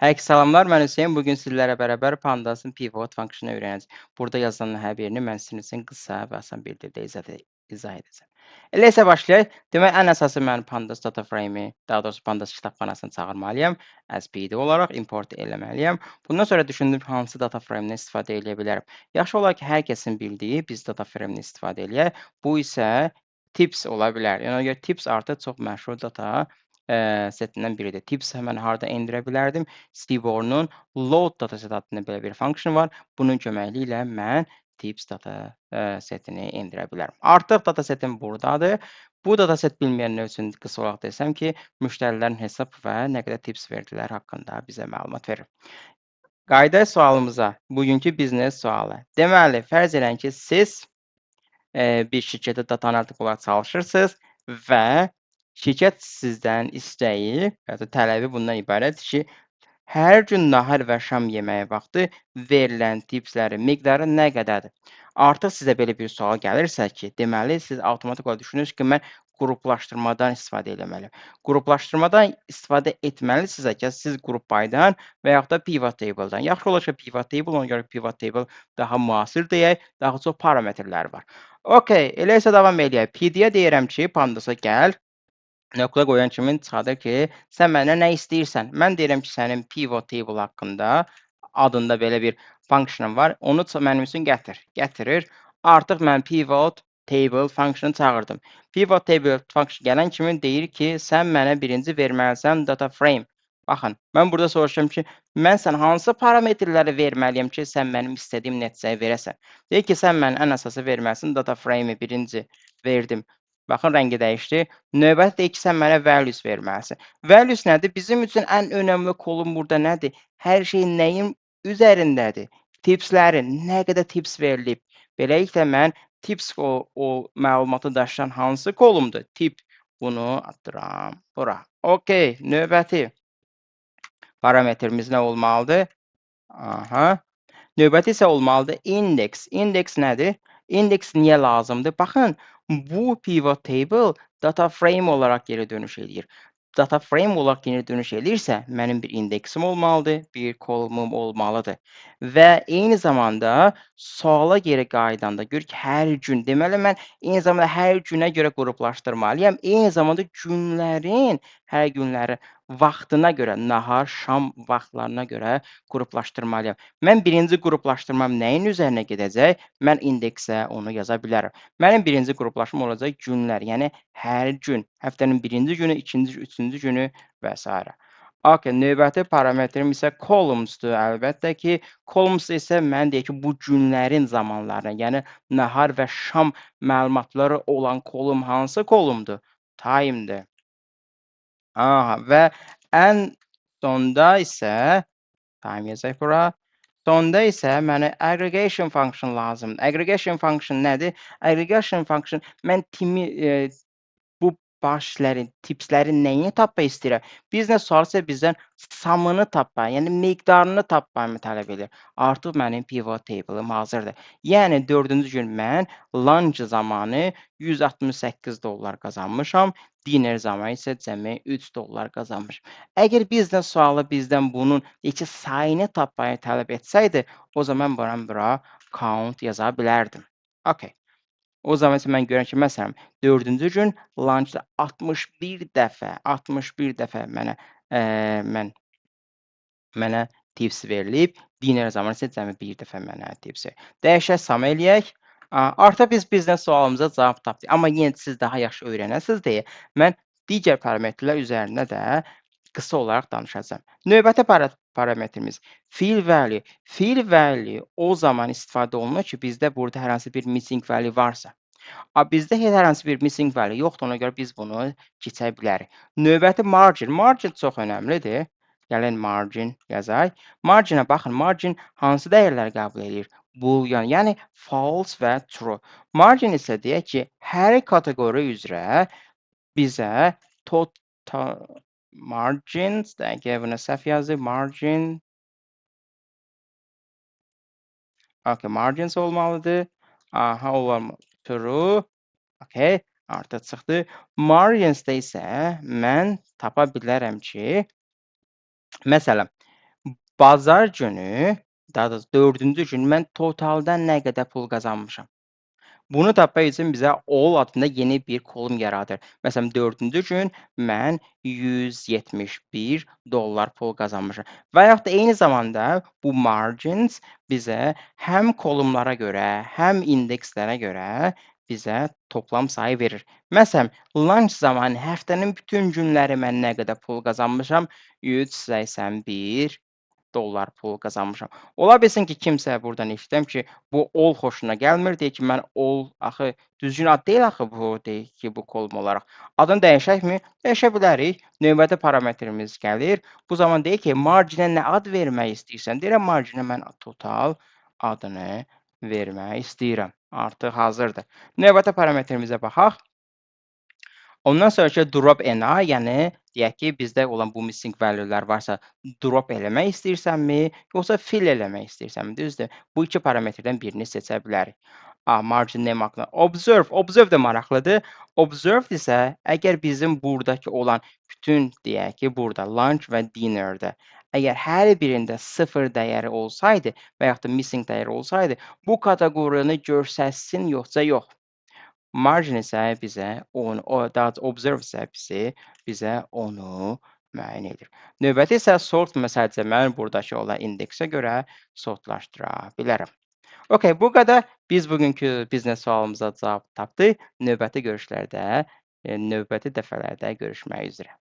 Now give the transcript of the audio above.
Hər kəsə salamlar, mən Hüseyn. Bugün sizlərlə bərabər Pandasın pivot funksiyonu öyrənəcəyik. Burada yazılan hər birini mən sizin üçün qısa və asan bir dildə izah edəcəm. Elə isə başlayaq. Demək, ən əsası mən Pandas data frame-i, daha doğrusu Pandas kitabxanasını çağırmalıyam. As PD olaraq import eləməliyəm. Bundan sonra düşündüm hansı data frame-dən istifadə edə bilərəm. Yaxşı olar ki, hər kəsin bildiyi biz data frame-ni istifadə eləyək. Bu isə tips ola bilər. Yəni, ona görə tips artıq çox məşhur data setindən biridir. Tips həmən harda endirə bilərdim? Stvor'un load dataset adında belə bir funksiyon var. Bunun köməkliyi ilə mən tips data setini endirə bilərəm. Artıq datasetim buradadır. Bu dataset bilməyənlər üçün qısa olaraq desəm ki, müştərilərin hesab və nə qədər tips verdilər haqqında bizə məlumat verir. Qayıdaq sualımıza. Bugünkü biznes sualı. Deməli, fərz edin ki, siz bir şirkətdə data analitik olaraq çalışırsınız və şirkət sizdən istəyi ya da tələbi bundan ibarətdir ki, hər gün nahar və şam yeməyi vaxtı verilən tipslərin miqdarı nə qədərdir? Artıq sizə belə bir sual gəlirsə ki, deməli siz avtomatik olaraq düşünürsünüz ki, mən qruplaşdırmadan istifadə etməliyəm. Qruplaşdırmadan istifadə etməlisinizsə ki, siz qrup by'dan və yaxud da pivot table-dan. Yaxşı olar ki, pivot table, ona görə pivot table daha müasir deyək, daha çox parametrləri var. Okay, elə isə davam eləyək. PD-yə deyirəm ki, Pandasa gəl. Nöqtə qoyan kimi çıxardır ki, sən məndən nə istəyirsən? Mən deyirəm ki, sənin pivot table haqqında adında belə bir function var. Onu mənim üçün gətir. Gətirir. Artıq mən pivot table function çağırdım. Pivot table function gələn kimi deyir ki, sən mənə birinci verməlisən data frame. Baxın, mən burada soruşuram ki, mən sən hansı parametrləri verməliyəm ki, sən mənim istədiyim nəticəyi verəsən? Deyir ki, sən mənə ən əsası verməlisən data frame-i birinci verdim. Baxın, rəngi dəyişdi. Növbəti deyir ki, sən mənə values verməlisən. Values nədir? Bizim üçün ən önəmli kolum burada nədir? Hər şey nəyin üzərindədir? Tipslərin. Nə qədər tips verilib? Beləliklə, mən tips o məlumatı daşıyan hansı kolumdur? Tip. Bunu atdıram bura. Okay, növbəti parametrimiz nə olmalıdır? Aha. Növbəti isə olmalıdır index. Index nədir? Index niyə lazımdır? Baxın, bu pivot table data frame olaraq geri dönüş edir. Data frame olaraq geri dönüş edirsə, mənim bir indeksim olmalıdır, bir kolumum olmalıdır. Və eyni zamanda suala geri qayıdanda gör ki, hər gün, deməli mən eyni zamanda hər günə görə qruplaşdırmalıyam. Eyni zamanda günlərin, hər günləri vaxtına görə, nahar, şam vaxtlarına görə qruplaşdırmalıyam. Mən birinci qruplaşdırmam nəyin üzərinə gedəcək? Mən indeksə onu yaza bilərəm. Mənim birinci qruplaşmam olacaq günlər, yəni hər gün, həftənin birinci günü, ikinci, üçüncü günü və s. Okay, növbəti parametrim isə columns-dur. Əlbəttə ki, columns isə mən deyək ki, bu günlərin zamanlarına, yəni nahar və şam məlumatları olan kolum hansı kolumdur? Time-dir. Aha, və ən sonda isə time yazacaq bura. Sonda isə mənə aggregation function lazımdır. Aggregation function nədir? Aggregation function mən bu başların, tipslərin nəyini tapmaq istəyirəm? Biznes sualı isə bizdən samını tapmaq, yəni miqdarını tapmağımı tələb edir. Artıq mənim pivot table-ım hazırdır. Yəni 4-cü gün mən lunch zamanı $168 qazanmışam. Dinner zamanı isə cəmi $3 qazanmışam. Əgər biznes sualı bizdən bunun sayını tapmayı tələb etsəydi, o zaman bura count yaza bilərdim. Okay. O zaman isə mən görürəm ki, məsələn, 4-cü gün lunchda 61 dəfə mənə tips verilib. Dinner zamanı isə cəmi bir dəfə mənə tips verilib. Dəyişək sum eləyək. Artıq biz biznes sualımıza cavab tapdıq. Amma yenə siz daha yaxşı öyrənəsiniz deyə mən digər parametrlər üzərində də qısa olaraq danışacağam. Növbəti parametrimiz fill value. Fill value o zaman istifadə olunur ki, bizdə burada hər hansı bir missing value varsa. Bizdə hər hansı bir missing value yoxdur, ona görə biz bunu keçə bilərik. Növbəti margin. Margin çox önəmlidir. Gəlin margin yazaq. Marginə baxın, margin hansı dəyərləri qəbul edir? Boolean, yəni false və true. Margin isə deyək ki, hər kateqori üzrə bizə total margins, dəqiqə buna səhv yazıb, margin. Okay, margins olmalıdır. Aha, olmalı. True. Okay, artıq çıxdı. Marginsdə isə mən tapa bilərəm ki, məsələn, Bazar günü, daha doğrusu 4-cü gün mən totalda nə qədər pul qazanmışam? Bunu tapmaq üçün bizə all adında yeni bir kolum yaradır. Məsələn, 4-cü gün mən $171 pul qazanmışam və yaxud da eyni zamanda bu margins bizə həm kolumlara görə, həm indekslərə görə bizə toplam sayı verir. Məsələn, lunch zamanı həftənin bütün günləri mən nə qədər pul qazanmışam? $181 pul qazanmışam. Ola bilsin ki, kimsə burdan eşidəm ki, bu all xoşuna gəlmir, deyir ki, mən all axı düzgün ad deyil axı bu, deyir ki, bu kolum olaraq. Adını dəyişəkmi? Dəyişə bilərik. Növbəti parametrimiz gəlir. Bu zaman deyir ki, marginə nə ad vermək istəyirsən? Deyirəm, marginə mən total adını vermək istəyirəm. Artıq hazırdır. Növbəti parametrimizə baxaq. Ondan sonraki drop NA, yəni deyək ki, bizdə olan bu missing value-lər varsa, drop eləmək istəyirsənmi, yoxsa fill eləmək istəyirsənmi? Düzdür? Bu iki parametrdən birini seçə bilərik. Margin name haqqında. Observe də maraqlıdır. Observed isə əgər bizim burdakı olan bütün deyək ki, burada lunch və dinnerdə əgər hər birində 0 dəyəri olsaydı və yaxud da missing dəyəri olsaydı, bu kateqoriyunu göstərsin yoxsa yox? Margin isə bizə daha doğrusu observe isə bizə onu müəyyən edir. Növbəti isə sort sadəcə mən burdakı olan indeksə görə sortlaşdıra bilərəm. Okay, bu qədər. Biz bugünkü biznes sualımıza cavab tapdıq. Növbəti görüşlərdə, növbəti dəfələrdə görüşmək üzrə.